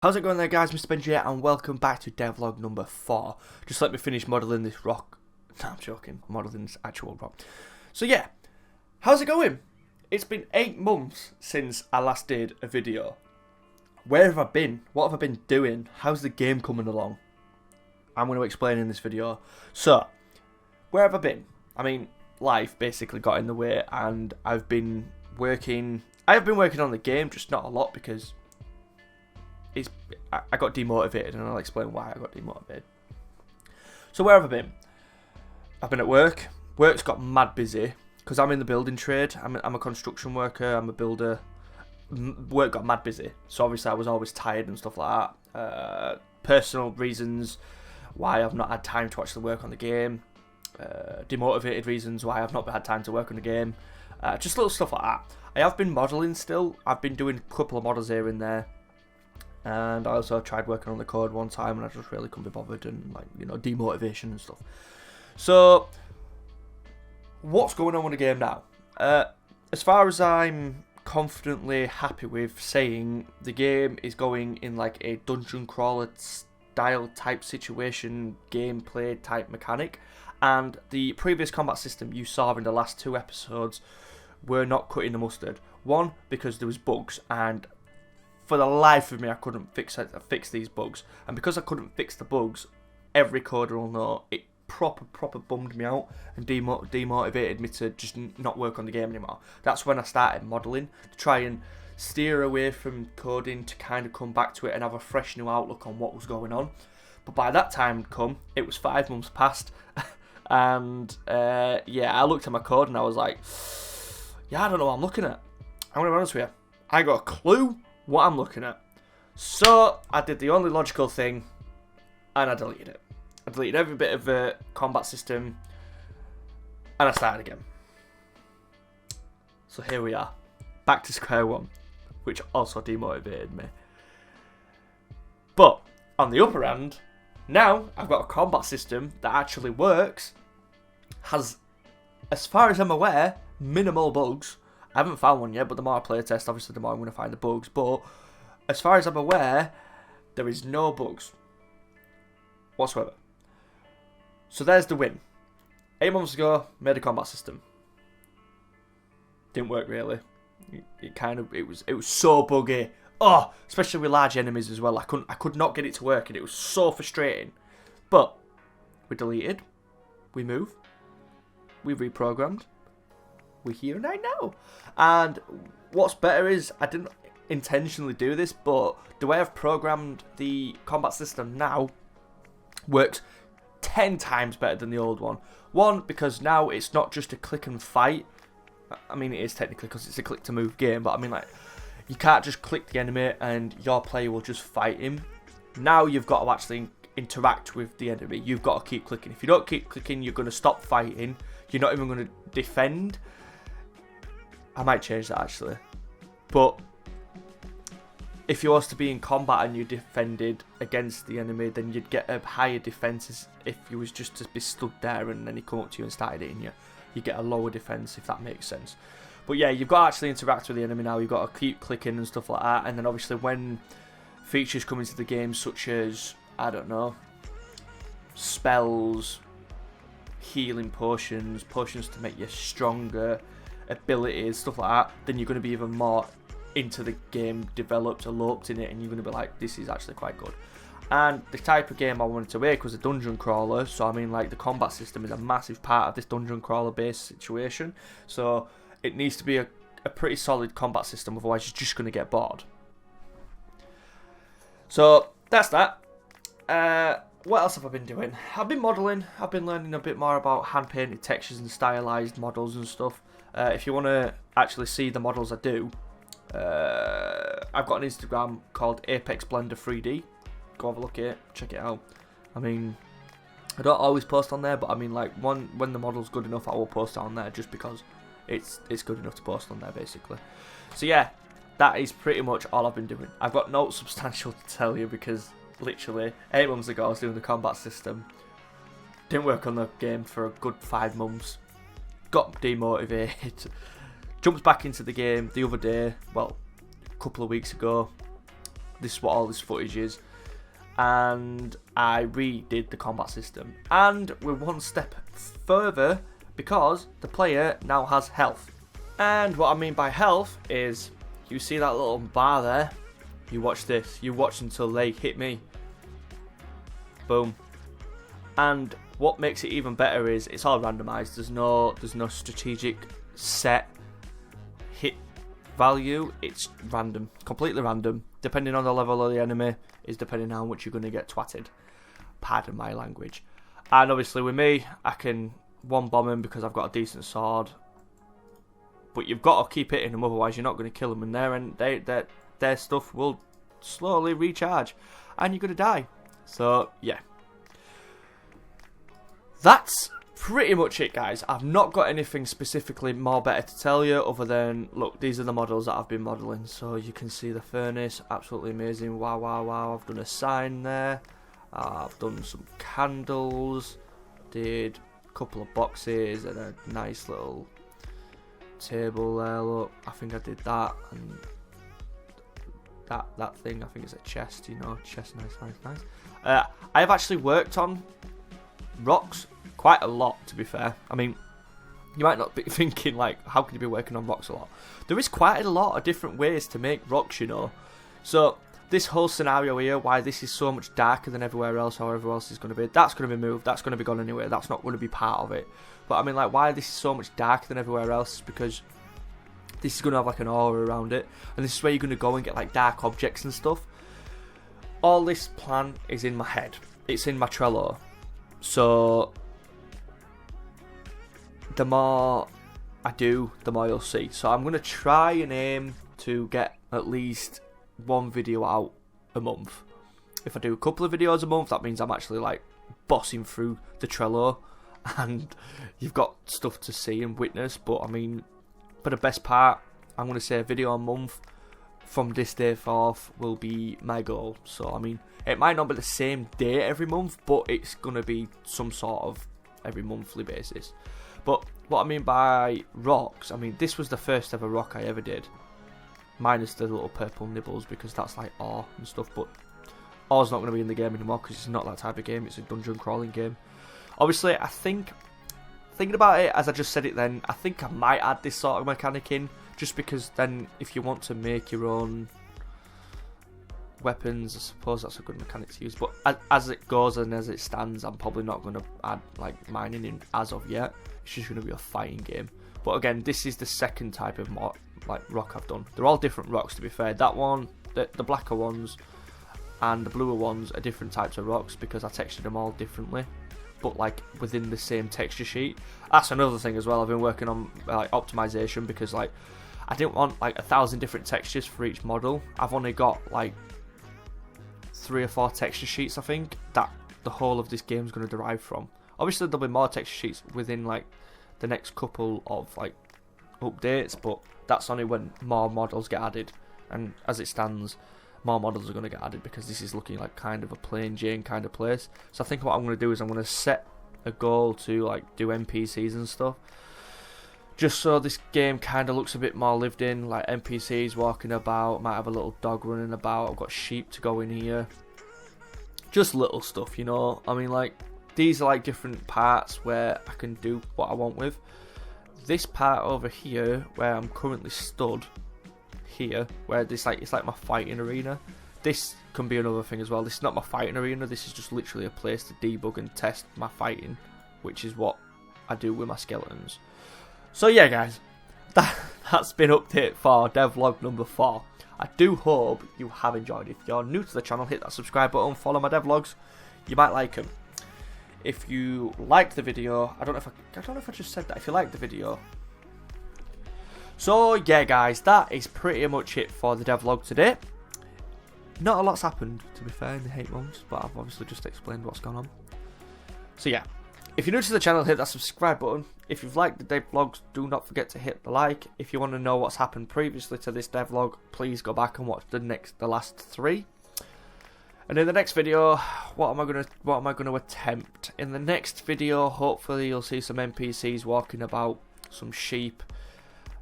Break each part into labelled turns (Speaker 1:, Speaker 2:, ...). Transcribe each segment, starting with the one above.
Speaker 1: How's it going there, guys? Mr. Benji here, and welcome back to Devlog number 4. Just let me finish modelling this rock. No, I'm joking. Modelling this actual rock. So yeah, how's it going? It's been 8 months since I last did a video. Where have I been? What have I been doing? How's the game coming along? I'm going to explain in this video. So, where have I been? I mean, life basically got in the way, and I've been working. I have been working on the game, just not a lot because I got demotivated, and I'll explain why I got demotivated. So where have I been? I've been at work. Work's got mad busy because I'm in the building trade. I'm a construction worker. I'm a builder. Work got mad busy, so obviously I was always tired and stuff like that. Personal reasons why I've not had time to actually work on the game. Demotivated reasons why I've not had time to work on the game. Just little stuff like that. I have been modelling still. I've been doing a couple of models here and there. And I also tried working on the code one time, and I just really couldn't be bothered, and demotivation and stuff. So, what's going on with the game now? As far as I'm confidently happy with saying, the game is going in like a dungeon crawler style type situation, gameplay type mechanic, and the previous combat system you saw in the last 2 episodes were not cutting the mustard. One, because there was bugs, and for the life of me, I couldn't fix these bugs. And because I couldn't fix the bugs, every coder will know, it proper bummed me out and demotivated me to just not work on the game anymore. That's when I started modelling, to try and steer away from coding, to kind of come back to it and have a fresh new outlook on what was going on. But by that time come, it was 5 months past. And yeah, I looked at my code and I was like, yeah, I don't know what I'm looking at. I'm going to be honest with you. I got a clue what I'm looking at. So I did the only logical thing, and I deleted it. I deleted every bit of the combat system, and I started again. So here we are, back to square one, which also demotivated me. But on the upper end, now I've got a combat system that actually works, has, as far as I'm aware, minimal bugs. I haven't found one yet, but the more I play test, obviously the more I'm going to find the bugs. But as far as I'm aware, there is no bugs whatsoever. So there's the win. 8 months ago, made a combat system. Didn't work really. It was so buggy. Oh, especially with large enemies as well. I could not get it to work, and it was so frustrating. But we deleted, we moved, we reprogrammed. We're here right now. And what's better is, I didn't intentionally do this, but the way I've programmed the combat system now works 10 times better than the old one. One, because now it's not just a click and fight. I mean, it is technically because it's a click to move game, but I mean, like, you can't just click the enemy and your player will just fight him. Now you've got to actually interact with the enemy. You've got to keep clicking. If you don't keep clicking, you're going to stop fighting. You're not even going to defend. I might change that actually. But if you was to be in combat and you defended against the enemy, then you'd get a higher defense if you was just to be stood there and then he come up to you and started hitting you. You get a lower defense, if that makes sense. But yeah, you've got to actually interact with the enemy now. You've got to keep clicking and stuff like that. And then obviously when features come into the game, such as, I don't know, spells, healing potions, potions to make you stronger, abilities, stuff like that, then you're going to be even more into the game, developed, eloped in it, and you're going to be like, this is actually quite good. And the type of game I wanted to make was a dungeon crawler, so I mean, like, the combat system is a massive part of this dungeon crawler based situation, so it needs to be a pretty solid combat system, otherwise you're just going to get bored. So that's that. What else have I been doing? I've been modelling. I've been learning a bit more about hand painted textures and stylized models and stuff. If you want to actually see the models I do, I've got an Instagram called Apex Blender 3D. Go have a look at it, check it out. I mean, I don't always post on there, but I mean, like, when the model's good enough, I will post it on there just because it's good enough to post on there, basically. So yeah, that is pretty much all I've been doing. I've got no substantial to tell you because literally 8 months ago I was doing the combat system. Didn't work on the game for a good 5 months. Got demotivated. Jumped back into the game the other day, well, a couple of weeks ago. This is what all this footage is. And I redid the combat system. And we're one step further because the player now has health. And what I mean by health is, you see that little bar there? You watch this. You watch until they hit me. Boom. And what makes it even better is it's all randomized. There's no strategic set hit value. It's random, completely random. Depending on the level of the enemy is depending on how much you're going to get twatted. Pardon my language. And obviously with me, I can one bomb him because I've got a decent sword. But you've got to keep hitting them, otherwise you're not going to kill them. And their stuff will slowly recharge, and you're going to die. So yeah, that's pretty much it, guys. I've not got anything specifically more better to tell you other than, look, these are the models that I've been modelling. So you can see the furnace, absolutely amazing. Wow, wow, wow. I've done a sign there. I've done some candles. Did a couple of boxes and a nice little table there. Look, I think I did that, and that thing, I think it's a chest, you know, chest, nice. I have actually worked on rocks quite a lot, to be fair. I mean, you might not be thinking, like, how can you be working on rocks a lot? There is quite a lot of different ways to make rocks, you know. So this whole scenario here, why this is so much darker than everywhere else, how everywhere else is going to be, that's going to be moved, that's going to be gone anyway, that's not going to be part of it. But I mean, like, why this is so much darker than everywhere else is because this is going to have like an aura around it, and this is where you're going to go and get like dark objects and stuff. All this plan is in my head. It's in my Trello. So the more I do, the more you'll see. So I'm going to try and aim to get at least one video out a month. If I do a couple of videos a month, that means I'm actually like bossing through the Trello and you've got stuff to see and witness. But I mean, for the best part, I'm going to say a video a month from this day forth will be my goal. So I mean, it might not be the same day every month, but it's going to be some sort of every monthly basis. But what I mean by rocks, I mean, this was the first ever rock I ever did. Minus the little purple nibbles, because that's like ore and stuff. But ore's not going to be in the game anymore because it's not that type of game. It's a dungeon crawling game. Obviously, I think, thinking about it as I just said it then, I think I might add this sort of mechanic in. Just because then if you want to make your own weapons, I suppose that's a good mechanic to use. But as it goes and as it stands, I'm probably not going to add like mining in as of yet. It's just going to be a fighting game. But again, this is the second type of rock I've done. They're all different rocks, to be fair. That one, the blacker ones and the bluer ones are different types of rocks because I textured them all differently, but like within the same texture sheet. That's another thing as well. I've been working on like optimization because like I didn't want like 1,000 different textures for each model. I've only got like 3 or 4 texture sheets, I think, that the whole of this game is going to derive from. Obviously there'll be more texture sheets within like the next couple of like updates, but that's only when more models get added. And as it stands, more models are going to get added because this is looking like kind of a plain Jane kind of place. So I think what I'm going to do is I'm going to set a goal to like do NPCs and stuff, just so this game kind of looks a bit more lived in, like NPCs walking about, might have a little dog running about, I've got sheep to go in here, just little stuff, you know. I mean, like, these are like different parts where I can do what I want with. This part over here, where I'm currently stood here, where this like, it's like my fighting arena, this can be another thing as well. This is not my fighting arena, this is just literally a place to debug and test my fighting, which is what I do with my skeletons. So yeah, guys, that's been update for devlog number 4. I do hope you have enjoyed it. If you're new to the channel, hit that subscribe button, follow my devlogs, you might like them. If you liked the video, I don't know if I just said that. If you liked the video. So yeah, guys, that is pretty much it for the devlog today. Not a lot's happened, to be fair, in the 8 months, but I've obviously just explained what's gone on. So yeah, if you're new to the channel, hit that subscribe button. If you've liked the devlogs, do not forget to hit the like. If you want to know what's happened previously to this devlog, please go back and watch the last 3. And in the next video, what am I gonna attempt? In the next video, hopefully you'll see some NPCs walking about, some sheep,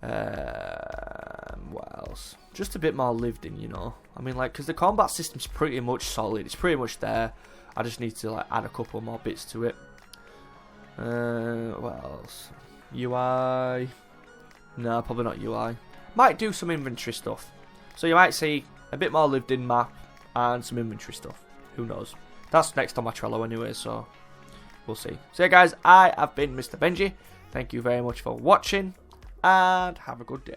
Speaker 1: What else? Just a bit more lived in, you know. I mean, like, because the combat system's pretty much solid. It's pretty much there. I just need to like add a couple more bits to it. What else? UI? No, probably not UI. Might do some inventory stuff. So you might see a bit more lived in map and some inventory stuff. Who knows? That's next on my Trello anyway, so we'll see. So yeah, guys, I have been Mr. Benji. Thank you very much for watching, and have a good day.